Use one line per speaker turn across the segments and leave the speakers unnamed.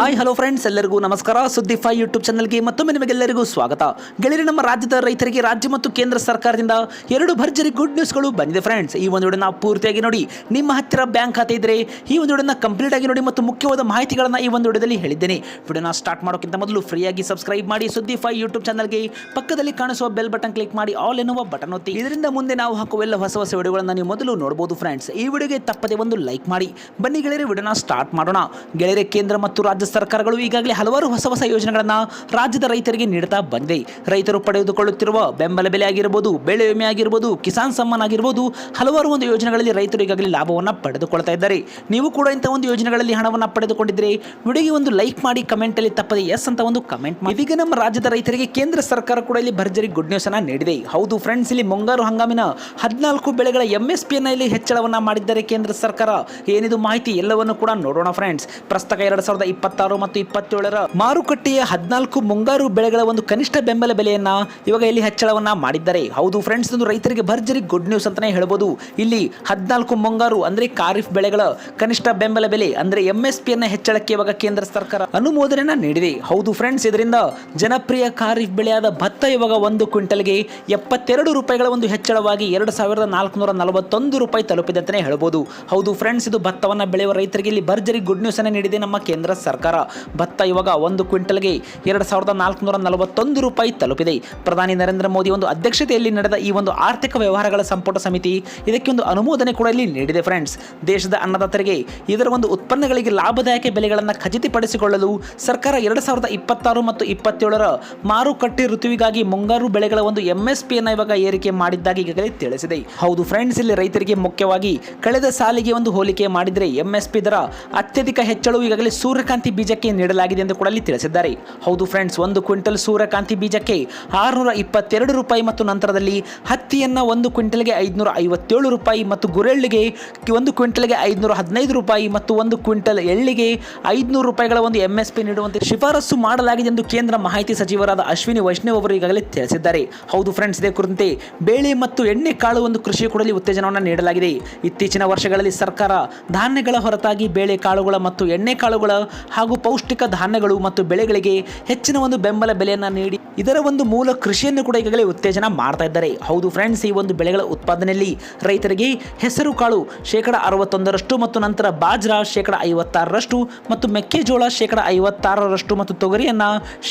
Hi hello friends, ಎಲ್ಲರಿಗೂ ನಮಸ್ಕಾರ. ಸುದ್ದಿ 5 ಯೂಟ್ಯೂಬ್ ಚಾನಲ್ಗೆ ಮತ್ತೊಮ್ಮೆ ನಿಮಗೆಲ್ಲರಿಗೂ ಸ್ವಾಗತ. ಗೆಳೆಯರೆ, ನಮ್ಮ ರಾಜ್ಯದ ರೈತರಿಗೆ ರಾಜ್ಯ ಮತ್ತು ಕೇಂದ್ರ ಸರ್ಕಾರದಿಂದ ಎರಡು ಭರ್ಜರಿ ಗುಡ್ ನ್ಯೂಸ್ಗಳು ಬಂದಿದೆ ಫ್ರೆಂಡ್ಸ್. ಈ ಒಂದು ವಿಡಿಯೋನ ಪೂರ್ತಿಯಾಗಿ ನೋಡಿ. ನಿಮ್ಮ ಹತ್ತಿರ ಬ್ಯಾಂಕ್ ಖಾತೆ ಇದ್ದರೆ ಈ ಒಂದು ವಿಡಿಯೋನ ಕಂಪ್ಲೀಟ್ ಆಗಿ ನೋಡಿ ಮತ್ತು ಮುಖ್ಯವಾದ ಮಾಹಿತಿಗಳನ್ನು ಈ ಒಂದು ವಿಡಿಯೋದಲ್ಲಿ ಹೇಳಿದ್ದೇನೆ. ವಿಡಿಯೋನ ಸ್ಟಾರ್ಟ್ ಮಾಡೋಕ್ಕಿಂತ ಮೊದಲು ಫ್ರೀಯಾಗಿ ಸಬ್ಸ್ಕ್ರೈಬ್ ಮಾಡಿ ಸುದ್ದಿ 5 ಯೂಟ್ಯೂಬ್ ಚಾನಲ್ಗೆ. ಪಕ್ಕದಲ್ಲಿ ಕಾಣಿಸುವ ಬೆಲ್ ಬಟನ್ ಕ್ಲಿಕ್ ಮಾಡಿ ಆಲ್ ಎನ್ನುವ ಬಟನ್ ಒತ್ತಿ. ಇದರಿಂದ ಮುಂದೆ ನಾವು ಹಾಕುವ ಎಲ್ಲ ಹೊಸ ಹೊಸ ವಿಡಿಯೋಗಳನ್ನು ನೀವು ಮೊದಲು ನೋಡಬಹುದು ಫ್ರೆಂಡ್ಸ್. ಈ ವಿಡಿಯೋಗೆ ತಪ್ಪದೆ ಒಂದು ಲೈಕ್ ಮಾಡಿ. ಬನ್ನಿ ಗೆಳೆಯರೆ, ವಿಡಿಯೋನ ಸ್ಟಾರ್ಟ್ ಮಾಡೋಣ. ಗೆಳೆಯರೆ, ಕೇಂದ್ರ ಮತ್ತು ರಾಜ್ಯ ಸರ್ಕಾರಗಳು ಈಗಾಗಲೇ ಹಲವಾರು ಹೊಸ ಹೊಸ ಯೋಜನೆಗಳನ್ನು ರಾಜ್ಯದ ರೈತರಿಗೆ ನೀಡುತ್ತಾ ಬಂದಿದೆ. ರೈತರು ಪಡೆದುಕೊಳ್ಳುತ್ತಿರುವ ಬೆಂಬಲ ಬೆಲೆ ಆಗಿರಬಹುದು, ಬೆಳೆ ವಿಮೆ ಆಗಿರಬಹುದು, ಕಿಸಾನ್ ಸಮ್ಮಾನ್ ಆಗಿರಬಹುದು, ಹಲವಾರು ಒಂದು ಯೋಜನೆಗಳಲ್ಲಿ ರೈತರು ಈಗಾಗಲೇ ಲಾಭವನ್ನು ಪಡೆದುಕೊಳ್ತಾ ಇದ್ದಾರೆ. ನೀವು ಕೂಡ ಇಂಥ ಒಂದು ಯೋಜನೆಗಳಲ್ಲಿ ಹಣವನ್ನು ಪಡೆದುಕೊಂಡಿದ್ದರೆ ವಿಡಿಯೋಗೆ ಒಂದು ಲೈಕ್ ಮಾಡಿ, ಕಮೆಂಟ್ ಅಲ್ಲಿ ತಪ್ಪದೆ ಎಸ್ ಅಂತ ಒಂದು ಕಮೆಂಟ್ ಮಾಡಿ. ಇದೀಗ ನಮ್ಮ ರಾಜ್ಯದ ರೈತರಿಗೆ ಕೇಂದ್ರ ಸರ್ಕಾರ ಕೂಡ ಇಲ್ಲಿ ಭರ್ಜರಿ ಗುಡ್ ನ್ಯೂಸ್ ಅನ್ನು ನೀಡಿದೆ. ಹೌದು ಫ್ರೆಂಡ್ಸ್, ಇಲ್ಲಿ ಮುಂಗಾರು ಹಂಗಾಮಿನ 14 ಬೆಳೆಗಳ MSP ಅನ್ನು ಇಲ್ಲಿ ಹೆಚ್ಚಳವನ್ನ ಮಾಡಿದ್ದಾರೆ ಕೇಂದ್ರ ಸರ್ಕಾರ. ಏನಿದು ಮಾಹಿತಿ ಎಲ್ಲವನ್ನು ಕೂಡ ನೋಡೋಣ ಫ್ರೆಂಡ್ಸ್. ಪ್ರಸ್ತಕ 2026 ಮತ್ತು 27ರ ಮಾರುಕಟ್ಟೆಯ 14 ಮುಂಗಾರು ಬೆಳೆಗಳ ಒಂದು ಕನಿಷ್ಠ ಬೆಂಬಲ ಬೆಲೆಯನ್ನ ಇವಾಗ ಇಲ್ಲಿ ಹೆಚ್ಚಳವನ್ನ ಮಾಡಿದ್ದಾರೆ. ಹೌದು ಫ್ರೆಂಡ್ಸ್, ಒಂದು ರೈತರಿಗೆ ಭರ್ಜರಿ ಗುಡ್ ನ್ಯೂಸ್ ಅಂತಾನೆ ಹೇಳ್ಬೋದು. ಇಲ್ಲಿ 14 ಮುಂಗಾರು ಅಂದ್ರೆ ಖಾರಿಫ್ ಬೆಳೆಗಳ ಕನಿಷ್ಠ ಬೆಂಬಲ ಬೆಲೆ ಅಂದ್ರೆ MSP ಅನ್ನ ಹೆಚ್ಚಳಕ್ಕೆ ಇವಾಗ ಕೇಂದ್ರ ಸರ್ಕಾರ ಅನುಮೋದನೆಯನ್ನ ನೀಡಿದೆ. ಹೌದು ಫ್ರೆಂಡ್ಸ್, ಇದರಿಂದ ಜನಪ್ರಿಯ ಖಾರಿಫ್ ಬೆಳೆಯಾದ ಭತ್ತ ಇವಾಗ 1 ಕ್ವಿಂಟಲ್ಗೆ 72 ರೂಪಾಯಿಗಳ ಒಂದು ಹೆಚ್ಚಳವಾಗಿ 2441 ರೂಪಾಯಿ ತಲುಪಿದೆ ಅಂತಾನೆ ಹೇಳ್ಬೋದು. ಹೌದು ಫ್ರೆಂಡ್ಸ್, ಇದು ಭತ್ತವನ್ನ ಬೆಳೆಯುವ ರೈತರಿಗೆ ಇಲ್ಲಿ ಭರ್ಜರಿ ಗುಡ್ ನ್ಯೂಸ್ ಅನ್ನ ನೀಡಿದೆ ನಮ್ಮ ಕೇಂದ್ರ ಸರ್ಕಾರ. ಭತ್ತ ಇವಾಗ 1 ಕ್ವಿಂಟಲ್ಗೆ 2441 ರೂಪಾಯಿ ತಲುಪಿದೆ. ಪ್ರಧಾನಿ ನರೇಂದ್ರ ಮೋದಿ ಒಂದು ಅಧ್ಯಕ್ಷತೆಯಲ್ಲಿ ನಡೆದ ಈ ಒಂದು ಆರ್ಥಿಕ ವ್ಯವಹಾರಗಳ ಸಂಪುಟ ಸಮಿತಿ ಇದಕ್ಕೆ ಒಂದು ಅನುಮೋದನೆ ಕೂಡ ಇಲ್ಲಿ ನೀಡಿದೆ ಫ್ರೆಂಡ್ಸ್. ದೇಶದ ಅನ್ನದಾತರಿಗೆ ಇದರ ಒಂದು ಉತ್ಪನ್ನಗಳಿಗೆ ಲಾಭದಾಯಕ ಬೆಲೆಗಳನ್ನು ಖಚಿತಪಡಿಸಿಕೊಳ್ಳಲು ಸರ್ಕಾರ 2026 ಮತ್ತು 27ರ ಮಾರುಕಟ್ಟೆ ಋತುವಿಗಾಗಿ ಮುಂಗಾರು ಬೆಳೆಗಳ ಒಂದು MSP ಅನ್ನು ಇವಾಗ ಏರಿಕೆ ಮಾಡಿದ್ದಾಗಿ ಈಗಾಗಲೇ ತಿಳಿಸಿದೆ. ಹೌದು ಫ್ರೆಂಡ್ಸ್, ಇಲ್ಲಿ ರೈತರಿಗೆ ಮುಖ್ಯವಾಗಿ ಕಳೆದ ಸಾಲಿಗೆ ಒಂದು ಹೋಲಿಕೆ ಮಾಡಿದರೆ MSP ದರ ಅತ್ಯಧಿಕ ಹೆಚ್ಚಳವು ಈಗಾಗಲೇ ಸೂರ್ಯಕಾಂತಿ ಬೀಜಕ್ಕೆ ನೀಡಲಾಗಿದೆ ಎಂದು ಕೂಡ ಇಲ್ಲಿ ತಿಳಿಸಿದ್ದಾರೆ. ಹೌದು ಫ್ರೆಂಡ್ಸ್, 1 ಕ್ವಿಂಟಲ್ ಸೂರ್ಯಕಾಂತಿ ಬೀಜಕ್ಕೆ 622 ರೂಪಾಯಿ ಮತ್ತು ನಂತರದಲ್ಲಿ ಹತ್ತಿಯನ್ನ 1 ಕ್ವಿಂಟಲ್ಗೆ 557 ರೂಪಾಯಿ ಮತ್ತು ಗುರೆಳ್ಳಿಗೆ 1 ಕ್ವಿಂಟಲ್ಗೆ 515 ರೂಪಾಯಿ ಮತ್ತು 1 ಕ್ವಿಂಟಲ್ ಎಳ್ಳಿಗೆ 500 ರೂಪಾಯಿಗಳ ಒಂದು MSP ನೀಡುವಂತೆ ಶಿಫಾರಸು ಮಾಡಲಾಗಿದೆ ಎಂದು ಕೇಂದ್ರ ಮಾಹಿತಿ ಸಚಿವರಾದ ಅಶ್ವಿನಿ ವೈಷ್ಣವ್ ಅವರು ಈಗಾಗಲೇ ತಿಳಿಸಿದ್ದಾರೆ. ಹೌದು ಫ್ರೆಂಡ್ಸ್, ಇದೇ ಕುರಿತಂತೆ ಬೇಳೆ ಮತ್ತು ಎಣ್ಣೆ ಕಾಳು ಒಂದು ಕೃಷಿ ಕೂಡಲಿ ಉತ್ತೇಜನವನ್ನು ನೀಡಲಾಗಿದೆ. ಇತ್ತೀಚಿನ ವರ್ಷಗಳಲ್ಲಿ ಸರ್ಕಾರ ಧಾನ್ಯಗಳ ಹೊರತಾಗಿ ಬೇಳೆ ಕಾಳುಗಳ ಮತ್ತು ಎಣ್ಣೆ ಕಾಳುಗಳ ಹಾಗೂ ಪೌಷ್ಟಿಕ ಧಾನ್ಯಗಳು ಮತ್ತು ಬೆಳೆಗಳಿಗೆ ಹೆಚ್ಚಿನ ಒಂದು ಬೆಂಬಲ ಬೆಲೆಯನ್ನು ನೀಡಿ ಇದರ ಒಂದು ಮೂಲ ಕೃಷಿಯನ್ನು ಕೂಡ ಈಗಾಗಲೇ ಉತ್ತೇಜನ ಮಾಡ್ತಾ ಇದ್ದಾರೆ. ಹೌದು ಫ್ರೆಂಡ್ಸ್, ಈ ಒಂದು ಬೆಳೆಗಳ ಉತ್ಪಾದನೆಯಲ್ಲಿ ರೈತರಿಗೆ ಹೆಸರು ಕಾಳು 61% ಮತ್ತು ನಂತರ ಬಾಜ್ರಾ 56% ಮತ್ತು ಮೆಕ್ಕೆಜೋಳ 56% ಮತ್ತು ತೊಗರಿಯನ್ನ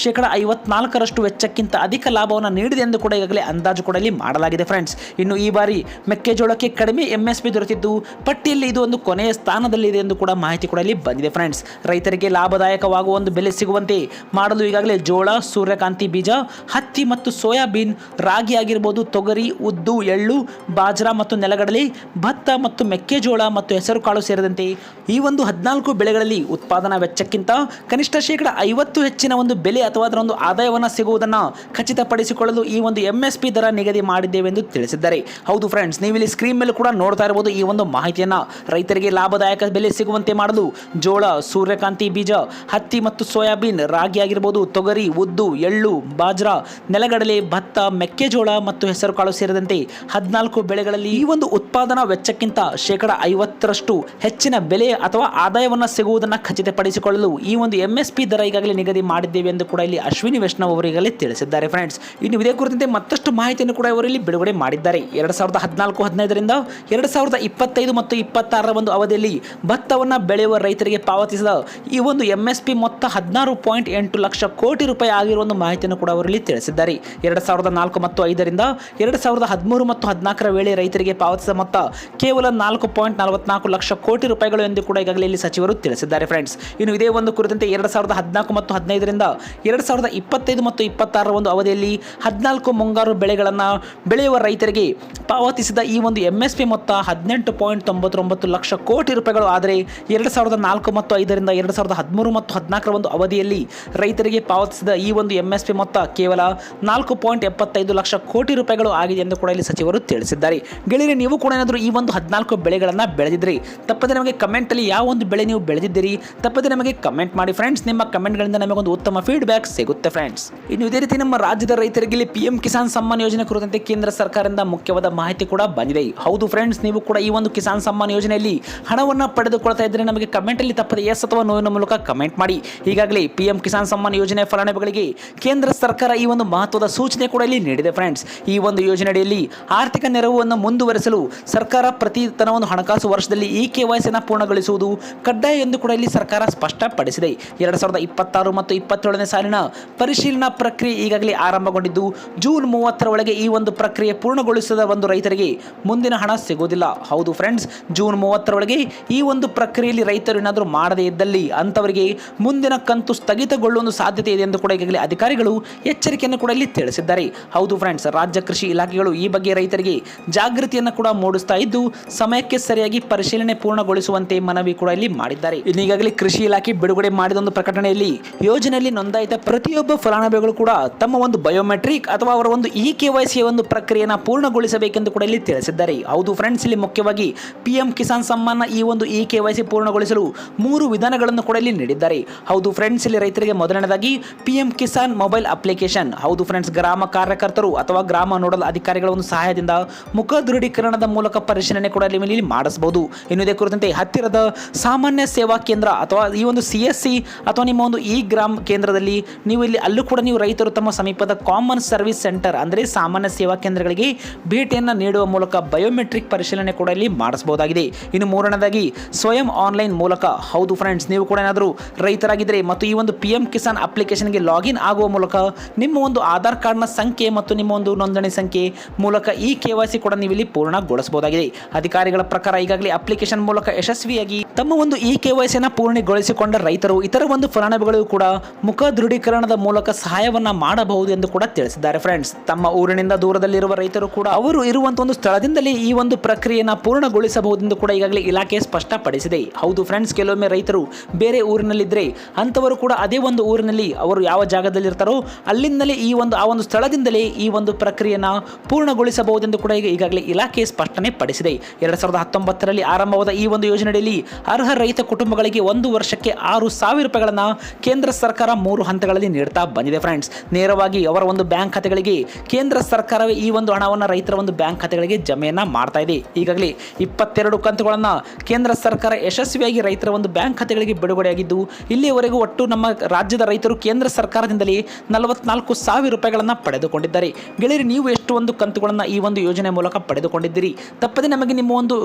54% ವೆಚ್ಚಕ್ಕಿಂತ ಅಧಿಕ ಲಾಭವನ್ನು ನೀಡಿದೆ ಎಂದು ಕೂಡ ಈಗಾಗಲೇ ಅಂದಾಜು ಕೂಡ ಇಲ್ಲಿ ಮಾಡಲಾಗಿದೆ ಫ್ರೆಂಡ್ಸ್. ಇನ್ನು ಈ ಬಾರಿ ಮೆಕ್ಕೆಜೋಳಕ್ಕೆ ಕಡಿಮೆ MSP ದೊರೆತಿದ್ದು ಪಟ್ಟಿಯಲ್ಲಿ ಇದು ಒಂದು ಕೊನೆಯ ಸ್ಥಾನದಲ್ಲಿದೆ ಎಂದು ಕೂಡ ಮಾಹಿತಿ ಕೂಡ ಇಲ್ಲಿ ಬಂದಿದೆ ಫ್ರೆಂಡ್ಸ್. ರೈತರಿಗೆ ಲಾಭದಾಯಕವಾಗುವ ಒಂದು ಬೆಲೆ ಸಿಗುವಂತೆ ಮಾಡಲು ಈಗಾಗಲೇ ಜೋಳ, ಸೂರ್ಯಕಾಂತಿ ಬೀಜ, ಹತ್ತಿ ಮತ್ತು ಸೋಯಾಬೀನ್, ರಾಗಿ ಆಗಿರಬಹುದು, ತೊಗರಿ, ಉದ್ದು, ಎಳ್ಳು, ಬಾಜ್ರಾ ಮತ್ತು ನೆಲಗಡಲೆ, ಭತ್ತ ಮತ್ತು ಮೆಕ್ಕೆಜೋಳ ಮತ್ತು ಹೆಸರು ಕಾಳು ಸೇರಿದಂತೆ ಈ ಒಂದು 14 ಬೆಳೆಗಳಲ್ಲಿ ಉತ್ಪಾದನಾ ವೆಚ್ಚಕ್ಕಿಂತ ಕನಿಷ್ಠ 50% ಹೆಚ್ಚಿನ ಒಂದು ಬೆಲೆ ಅಥವಾ ಅದರ ಒಂದು ಆದಾಯವನ್ನು ಸಿಗುವುದನ್ನು ಖಚಿತಪಡಿಸಿಕೊಳ್ಳಲು ಈ ಒಂದು MSP ದರ ನಿಗದಿ ಮಾಡಿದ್ದೇವೆ ಎಂದು ತಿಳಿಸಿದ್ದಾರೆ. ಹೌದು ಫ್ರೆಂಡ್ಸ್, ನೀವು ಇಲ್ಲಿ ಸ್ಕ್ರೀನ್ ಮೇಲೆ ಕೂಡ ನೋಡ್ತಾ ಇರಬಹುದು ಈ ಒಂದು ಮಾಹಿತಿಯನ್ನು. ರೈತರಿಗೆ ಲಾಭದಾಯಕ ಬೆಲೆ ಸಿಗುವಂತೆ ಮಾಡಲು ಜೋಳ, ಸೂರ್ಯಕಾಂತಿ ಬೀಜ, ಹತ್ತಿ ಮತ್ತು ಸೋಯಾಬೀನ್, ರಾಗಿ ಆಗಿರಬಹುದು, ತೊಗರಿ, ಉದ್ದು, ಎಳ್ಳು, ಬಾಜ್ರಾ, ನೆಲಗಡಲೆ, ಭತ್ತ, ಮೆಕ್ಕೆಜೋಳ ಮತ್ತು ಹೆಸರು ಕಾಳು ಸೇರಿದಂತೆ 14 ಬೆಳೆಗಳಲ್ಲಿ ಈ ಒಂದು ಉತ್ಪಾದನಾ ವೆಚ್ಚಕ್ಕಿಂತ 50% ಹೆಚ್ಚಿನ ಬೆಲೆ ಅಥವಾ ಆದಾಯವನ್ನು ಸಿಗುವುದನ್ನು ಖಚಿತಪಡಿಸಿಕೊಳ್ಳಲು ಈ ಒಂದು MSP ದರ ಈಗಾಗಲೇ ನಿಗದಿ ಮಾಡಿದ್ದೇವೆ ಎಂದು ಕೂಡ ಇಲ್ಲಿ ಅಶ್ವಿನಿ ವೈಷ್ಣವ್ ಅವರು ಈಗಾಗಲೇ ತಿಳಿಸಿದ್ದಾರೆ ಫ್ರೆಂಡ್ಸ್. ಇನ್ನು ಇದೇ ಕುರಿತಂತೆ ಮತ್ತಷ್ಟು ಮಾಹಿತಿಯನ್ನು ಕೂಡ ಅವರು ಇಲ್ಲಿ ಬಿಡುಗಡೆ ಮಾಡಿದ್ದಾರೆ. 2014-15ರಿಂದ 2025 ಮತ್ತು 26ರ ಒಂದು ಅವಧಿಯಲ್ಲಿ ಭತ್ತವನ್ನು ಬೆಳೆಯುವ ರೈತರಿಗೆ ಪಾವತಿಸಿದ ಈ ಒಂದು MSP ಮೊತ್ತ 16.8 ಲಕ್ಷ ಕೋಟಿ ರೂಪಾಯಿ ಆಗಿರುವ ಒಂದು ಮಾಹಿತಿಯನ್ನು ಕೂಡ ಅವರಲ್ಲಿ ತಿಳಿಸಿದ್ದಾರೆ. 2004 ಮತ್ತು 5ರಿಂದ 2013 ಮತ್ತು 14ರ ವೇಳೆ ರೈತರಿಗೆ ಪಾವತಿಸಿದ ಮೊತ್ತ ಕೇವಲ 4.44 ಲಕ್ಷ ಕೋಟಿ ರೂಪಾಯಿಗಳು ಎಂದು ಕೂಡ ಈಗಾಗಲೇ ಇಲ್ಲಿ ಸಚಿವರು ತಿಳಿಸಿದ್ದಾರೆ ಫ್ರೆಂಡ್ಸ್. ಇನ್ನು ಇದೇ ಒಂದು ಕುರಿತಂತೆ 2014 ಮತ್ತು 15ರಿಂದ 2025 ಮತ್ತು 26ರ ಒಂದು ಅವಧಿಯಲ್ಲಿ 14 ಮುಂಗಾರು ಬೆಳೆಗಳನ್ನು ಬೆಳೆಯುವ ರೈತರಿಗೆ ಪಾವತಿಸಿದ ಈ ಒಂದು MSP ಮೊತ್ತ 18.99 ಲಕ್ಷ ಕೋಟಿ ರೂಪಾಯಿಗಳು. ಆದರೆ 2004 ಮತ್ತು 5ರಿಂದ 2013 ಮತ್ತು 14ರ ಒಂದು ಅವಧಿಯಲ್ಲಿ ರೈತರಿಗೆ ಪಾವತಿಸಿದ ಈ ಒಂದು MSP ಮೊತ್ತ ಕೇವಲ 4.75 ಲಕ್ಷ ಕೋಟಿ ರೂಪಾಯಿಗಳು ಆಗಿದೆ ಎಂದು ಕೂಡ ಇಲ್ಲಿ ಸಚಿವರು ತಿಳಿಸಿದ್ದಾರೆ. ಗೆಳೆಯರೆ, ನೀವು ಕೂಡ ಏನಾದರೂ ಈ ಒಂದು 14 ಬೆಳೆಗಳನ್ನು ಬೆಳೆದಿದ್ರಿ ತಪ್ಪದೆ ನಮಗೆ ಕಮೆಂಟಲ್ಲಿ ಯಾವ ಒಂದು ಬೆಳೆ ನೀವು ಬೆಳೆದಿದ್ದೀರಿ ತಪ್ಪದೆ ನಮಗೆ ಕಮೆಂಟ್ ಮಾಡಿ ಫ್ರೆಂಡ್ಸ್. ನಿಮ್ಮ ಕಮೆಂಟ್ಗಳಿಂದ ನಮಗೊಂದು ಉತ್ತಮ ಫೀಡ್ಬ್ಯಾಕ್ ಸಿಗುತ್ತೆ ಫ್ರೆಂಡ್ಸ್. ಇನ್ನು ಇದೇ ರೀತಿ ನಮ್ಮ ರಾಜ್ಯದ ರೈತರಿಗೆ ಇಲ್ಲಿ PM ಕಿಸಾನ್ ಸಮ್ಮಾನ್ ಯೋಜನೆ ಕುರಿತಂತೆ ಕೇಂದ್ರ ಸರ್ಕಾರದಿಂದ ಮುಖ್ಯವಾದ ಮಾಹಿತಿ ಕೂಡ ಬಂದಿದೆ. ಹೌದು ಫ್ರೆಂಡ್ಸ್, ನೀವು ಕೂಡ ಈ ಒಂದು ಕಿಸಾನ್ ಸಮ್ಮಾನ್ ಯೋಜನೆಯಲ್ಲಿ ಹಣವನ್ನು ಪಡೆದುಕೊಳ್ತಾ ಇದ್ದರೆ ನಮಗೆ ಕಮೆಂಟಲ್ಲಿ ತಪ್ಪದೆ ಎಸ್ ಅಥವಾ ನೋವಿನ ಮೂಲಕ ಕಮೆಂಟ್ ಮಾಡಿ. ಈಗಾಗಲೇ PM ಕಿಸಾನ್ ಸಮ್ಮಾನ್ ಯೋಜನೆ ಫಲಾನುಭವಿಗಳಿಗೆ ಕೇಂದ್ರ ಸರ್ಕಾರ ಈ ಒಂದು ಮಹತ್ವದ ಸೂಚನೆ ಕೂಡ ಇಲ್ಲಿ ನೀಡಿದೆ ಫ್ರೆಂಡ್ಸ್. ಈ ಒಂದು ಯೋಜನೆಯಲ್ಲಿ ಆರ್ಥಿಕ ನೆರವನ್ನು ಮುಂದುವರೆಸಲು ಸರ್ಕಾರ ಪ್ರತಿ ಒಂದು ಹಣಕಾಸು ವರ್ಷದಲ್ಲಿ ಈ KYC ಪೂರ್ಣಗೊಳಿಸುವುದು ಕಡ್ಡಾಯ ಎಂದು ಕೂಡ ಇಲ್ಲಿ ಸರ್ಕಾರ ಸ್ಪಷ್ಟಪಡಿಸಿದೆ. 2026 ಮತ್ತು 27ನೇ ಸಾಲಿನ ಪರಿಶೀಲನಾ ಪ್ರಕ್ರಿಯೆ ಈಗಾಗಲೇ ಆರಂಭಗೊಂಡಿದ್ದು ಜೂನ್ 30ರ ಒಳಗೆ ಈ ಒಂದು ಪ್ರಕ್ರಿಯೆ ಪೂರ್ಣಗೊಳಿಸಿದ ಒಂದು ರೈತರಿಗೆ ಮುಂದಿನ ಹಣ ಸಿಗೋದಿಲ್ಲ. ಹೌದು ಫ್ರೆಂಡ್ಸ್, ಜೂನ್ 30ರ ಒಳಗೆ ಈ ಒಂದು ಪ್ರಕ್ರಿಯೆಯಲ್ಲಿ ರೈತರು ಏನಾದರೂ ಮಾಡದೇ ಇದ್ದಲ್ಲಿ ಅಂತವರಿಗೆ ಮುಂದಿನ ಕಂತು ಸ್ಥಗಿತಗೊಳ್ಳುವ ಸಾಧ್ಯತೆ ಇದೆ ಎಂದು ಕೂಡ ಈಗಾಗಲೇ ಅಧಿಕಾರಿಗಳು ಎಚ್ಚರಿಕೆಯನ್ನು ಕೂಡ ಇಲ್ಲಿ ತಿಳಿಸಿದ್ದಾರೆ. ಹೌದು ಫ್ರೆಂಡ್ಸ್, ರಾಜ್ಯ ಕೃಷಿ ಇಲಾಖೆಗಳು ಈ ಬಗ್ಗೆ ರೈತರಿಗೆ ಜಾಗೃತಿಯನ್ನು ಕೂಡ ಮೂಡಿಸ್ತಾ ಇದ್ದು ಸಮಯಕ್ಕೆ ಸರಿಯಾಗಿ ಪರಿಶೀಲನೆ ಪೂರ್ಣಗೊಳಿಸುವಂತೆ ಮನವಿ ಕೂಡ ಇಲ್ಲಿ ಮಾಡಿದ್ದಾರೆ. ಈಗಾಗಲೇ ಕೃಷಿ ಇಲಾಖೆ ಬಿಡುಗಡೆ ಮಾಡಿದ ಒಂದು ಪ್ರಕಟಣೆಯಲ್ಲಿ ಯೋಜನೆಯಲ್ಲಿ ನೋಂದಾಯಿತ ಪ್ರತಿಯೊಬ್ಬ ಫಲಾನುಭವಿಗಳು ಕೂಡ ತಮ್ಮ ಒಂದು ಬಯೋಮೆಟ್ರಿಕ್ ಅಥವಾ ಅವರ ಒಂದು KYC ಒಂದು ಪ್ರಕ್ರಿಯೆಯನ್ನು ಪೂರ್ಣಗೊಳಿಸಬೇಕೆಂದು ಕೂಡ ಇಲ್ಲಿ ತಿಳಿಸಿದ್ದಾರೆ. ಹೌದು ಫ್ರೆಂಡ್ಸ್, ಇಲ್ಲಿ ಮುಖ್ಯವಾಗಿ PM ಕಿಸಾನ್ ಸಮ್ಮಾನ್ ಈ ಒಂದು KYC ಪೂರ್ಣಗೊಳಿಸಲು 3 ವಿಧಾನಗಳನ್ನು ಕೂಡ ಇಲ್ಲಿ ನೀಡಿದ್ದಾರೆ. ಹೌದು ಫ್ರೆಂಡ್ಸ್, ಇಲ್ಲಿ ರೈತರಿಗೆ ಮೊದಲನೇದಾಗಿ PM ಕಿಸಾನ್ ಮೊಬೈಲ್ ಅಪ್ಲಿಕೇಶನ್. ಹೌದು ಫ್ರೆಂಡ್ಸ್, ಗ್ರಾಮ ಕಾರ್ಯಕರ್ತರು ಅಥವಾ ಗ್ರಾಮ ನೋಡಲ್ ಅಧಿಕಾರಿಗಳ ಒಂದು ಸಹಾಯದಿಂದ ಮುಖ ದೃಢೀಕರಣದ ಮೂಲಕ ಪರಿಶೀಲನೆ ಕೂಡ ಇಲ್ಲಿ ಮಾಡಿಸಬಹುದು. ಇನ್ನು ಇದೇ ಕುರಿತಂತೆ ಹತ್ತಿರದ ಸಾಮಾನ್ಯ ಸೇವಾ ಕೇಂದ್ರ ಅಥವಾ ಈ ಒಂದು CSC ಅಥವಾ ನಿಮ್ಮ ಒಂದು ಗ್ರಾಮ ಕೇಂದ್ರದಲ್ಲಿ ನೀವು ಇಲ್ಲಿ ಅಲ್ಲೂ ಕೂಡ ನೀವು ರೈತರು ತಮ್ಮ ಸಮೀಪದ ಕಾಮನ್ ಸರ್ವಿಸ್ ಸೆಂಟರ್ ಅಂದರೆ ಸಾಮಾನ್ಯ ಸೇವಾ ಕೇಂದ್ರಗಳಿಗೆ ಭೇಟಿಯನ್ನು ನೀಡುವ ಮೂಲಕ ಬಯೋಮೆಟ್ರಿಕ್ ಪರಿಶೀಲನೆ ಕೂಡ ಇಲ್ಲಿ ಮಾಡಿಸಬಹುದಾಗಿದೆ. ಇನ್ನು ಮೂರನೇದಾಗಿ ಸ್ವಯಂ ಆನ್ಲೈನ್ ಮೂಲಕ. ಹೌದು ಫ್ರೆಂಡ್ಸ್, ನೀವು ಕೂಡ ಏನಾದರೂ ರೈತರಾಗಿದ್ದರೆ ಮತ್ತು ಈ ಒಂದು PM ಕಿಸಾನ್ ಅಪ್ಲಿಕೇಶನ್ಗೆ ಲಾಗಿನ್ ಆಗುವ ಮೂಲಕ ನಿಮ್ಮ ಒಂದು ಆಧಾರ್ ಕಾರ್ಡ್ನ ಸಂಖ್ಯೆ ಮತ್ತು ನಿಮ್ಮ ಒಂದು ನೋಂದಣಿ ಸಂಖ್ಯೆ ಮೂಲಕ KYC ಕೂಡ ನೀವು ಇಲ್ಲಿ ಪೂರ್ಣಗೊಳಿಸಬಹುದಾಗಿದೆ. ಅಧಿಕಾರಿಗಳ ಪ್ರಕಾರ ಈಗಾಗಲೇ ಅಪ್ಲಿಕೇಶನ್ ಮೂಲಕ ಯಶಸ್ವಿಯಾಗಿ ತಮ್ಮ ಒಂದು KYC ಪೂರ್ಣಗೊಳಿಸಿಕೊಂಡ ರೈತರು ಇತರ ಒಂದು ಫಲಾನುಭವಿಗಳು ಕೂಡ ಮುಖ ದೃಢೀಕರಣದ ಮೂಲಕ ಸಹಾಯವನ್ನ ಮಾಡಬಹುದು ಎಂದು ಕೂಡ ತಿಳಿಸಿದ್ದಾರೆ. ಫ್ರೆಂಡ್ಸ್, ತಮ್ಮ ಊರಿನಿಂದ ದೂರದಲ್ಲಿರುವ ರೈತರು ಕೂಡ ಅವರು ಇರುವಂತಹ ಒಂದು ಸ್ಥಳದಿಂದಲೇ ಈ ಒಂದು ಪ್ರಕ್ರಿಯೆಯನ್ನು ಪೂರ್ಣಗೊಳಿಸಬಹುದೆಂದು ಕೂಡ ಈಗಾಗಲೇ ಇಲಾಖೆ ಸ್ಪಷ್ಟಪಡಿಸಿದೆ. ಹೌದು ಫ್ರೆಂಡ್ಸ್, ಕೆಲವೊಮ್ಮೆ ರೈತರು ಬೇರೆ ಊರಿನಲ್ಲಿದ್ದರೆ ಅಂತವರು ಕೂಡ ಅದೇ ಒಂದು ಊರಿನಲ್ಲಿ ಅವರು ಯಾವ ಜಾಗದಲ್ಲಿ ಇರ್ತಾರೋ ಅಲ್ಲಿಂದಲೇ ಆ ಒಂದು ಸ್ಥಳದಿಂದಲೇ ಈ ಒಂದು ಪ್ರಕ್ರಿಯೆಯನ್ನು ಪೂರ್ಣಗೊಳಿಸಬಹುದೆಂದು ಕೂಡ ಈಗಾಗಲೇ ಇಲಾಖೆ ಸ್ಪಷ್ಟನೆ ಪಡಿಸಿದೆ. 2019ರಲ್ಲಿ ಆರಂಭವಾದ ಈ ಒಂದು ಯೋಜನೆಯಲ್ಲಿ ಅರ್ಹ ರೈತ ಕುಟುಂಬಗಳಿಗೆ 1 ವರ್ಷಕ್ಕೆ 6,000 ರೂಪಾಯಿಗಳನ್ನು ಕೇಂದ್ರ ಸರ್ಕಾರ 3 ಹಂತಗಳಲ್ಲಿ ನೀಡ್ತಾ ಬಂದಿದೆ. ಫ್ರೆಂಡ್ಸ್, ನೇರವಾಗಿ ಅವರ ಒಂದು ಬ್ಯಾಂಕ್ ಖಾತೆಗಳಿಗೆ ಕೇಂದ್ರ ಸರ್ಕಾರವೇ ಈ ಒಂದು ಹಣವನ್ನು ರೈತರ ಒಂದು ಬ್ಯಾಂಕ್ ಖಾತೆಗಳಿಗೆ ಜಮೆಯನ್ನ ಮಾಡ್ತಾ ಇದೆ. ಈಗಾಗಲೇ 22 ಕಂತುಗಳನ್ನು ಕೇಂದ್ರ ಸರ್ಕಾರ ಯಶಸ್ವಿಯಾಗಿ ರೈತರ ಒಂದು ಬ್ಯಾಂಕ್ ಖಾತೆಗಳಿಗೆ ಬಿಡುಗಡೆಯಾಗಿದ್ದು ಇಲ್ಲಿಯವರೆಗೂ ಒಟ್ಟು ನಮ್ಮ ರಾಜ್ಯದ ರೈತರು ಕೇಂದ್ರ ಸರ್ಕಾರದಿಂದಲೇ 44,000 ರೂಪಾಯಿಗಳನ್ನು ಪಡೆದುಕೊಂಡಿದ್ದಾರೆ. ಗೆಳೆಯರಿ, ನೀವು ಎಷ್ಟು ಒಂದು ಕಂತುಗಳನ್ನು ಈ ಒಂದು ಯೋಜನೆ ಮೂಲಕ ಪಡೆದುಕೊಂಡಿದ್ದೀರಿ ತಪ್ಪದೆ ನಮಗೆ ನಿಮ್ಮ ಒಂದು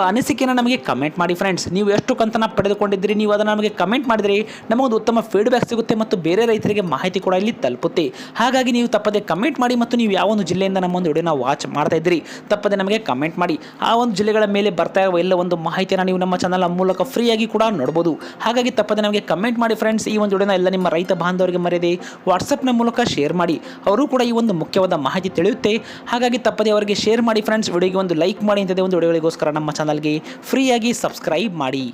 ಅನಿಸಿಕೆಯನ್ನು ನಮಗೆ ಕಮೆಂಟ್ ಮಾಡಿ. ಫ್ರೆಂಡ್ಸ್, ನೀವು ಎಷ್ಟು ಕಂತನ್ನು ಪಡೆದುಕೊಂಡಿದ್ದೀರಿ ನೀವು ಅದನ್ನು ನಮಗೆ ಕಮೆಂಟ್ ಮಾಡಿದರೆ ನಮಗೊಂದು ಉತ್ತಮ ಫೀಡ್ಬ್ಯಾಕ್ ಸಿಗುತ್ತೆ ಮತ್ತು ಬೇರೆ ರೈತರಿಗೆ ಮಾಹಿತಿ ಕೂಡ ಇಲ್ಲಿ ತಲುಪುತ್ತೆ. ಹಾಗಾಗಿ ನೀವು ತಪ್ಪದೆ ಕಮೆಂಟ್ ಮಾಡಿ ಮತ್ತು ನೀವು ಯಾವ ಒಂದು ಜಿಲ್ಲೆಯಿಂದ ನಮ್ಮ ಒಂದು ವಿಡಿಯೋನ ವಾಚ್ ಮಾಡ್ತಾ ಇದ್ದೀರಿ ತಪ್ಪದೆ ನಮಗೆ ಕಮೆಂಟ್ ಮಾಡಿ. ಆ ಒಂದು ಜಿಲ್ಲೆಗಳ ಮೇಲೆ ಬರ್ತಾ ಇರುವ ಎಲ್ಲ ಒಂದು ಮಾಹಿತಿಯನ್ನು ನೀವು ನಮ್ಮ ಚಾನಲ್ ಮೂಲಕ ಫ್ರೀಯಾಗಿ ಕೂಡ ನೋಡಬಹುದು. ಹಾಗಾಗಿ ತಪ್ಪದೆ ನಮಗೆ ಕಮೆಂಟ್ ಮಾಡಿ. ಫ್ರೆಂಡ್ಸ್, ಈ ಒಂದು ವಿಡಿಯೋನ ಎಲ್ಲ ನಿಮ್ಮ ರೈತ ಬಾಂಧವರಿಗೆ ಮರೆಯದೆ ವಾಟ್ಸಪ್ನ ಮೂಲಕ ಶೇರ್ ಮಾಡಿ, ಅವರು ಕೂಡ ಈ ಒಂದು ಮುಖ್ಯವಾದ ಮಾಹಿತಿ ತಿಳಿಯುತ್ತೆ. ಹಾಗಾಗಿ ತಪ್ಪದೆ ಅವರಿಗೆ ಶೇರ್ ಮಾಡಿ. ಫ್ರೆಂಡ್ಸ್, ವಿಡಿಯೋಗೆ ಒಂದು ಲೈಕ್ ಮಾಡಿ. ಇಂಥದೇ ಒಂದು ವಿಡಿಯೋಗಳಿಗೋಸ್ಕರ ನಮ್ಮ ಚಾನಲ್ಗೆ ಫ್ರೀಯಾಗಿ ಸಬ್ಸ್ಕ್ರೈಬ್ ಮಾಡಿ.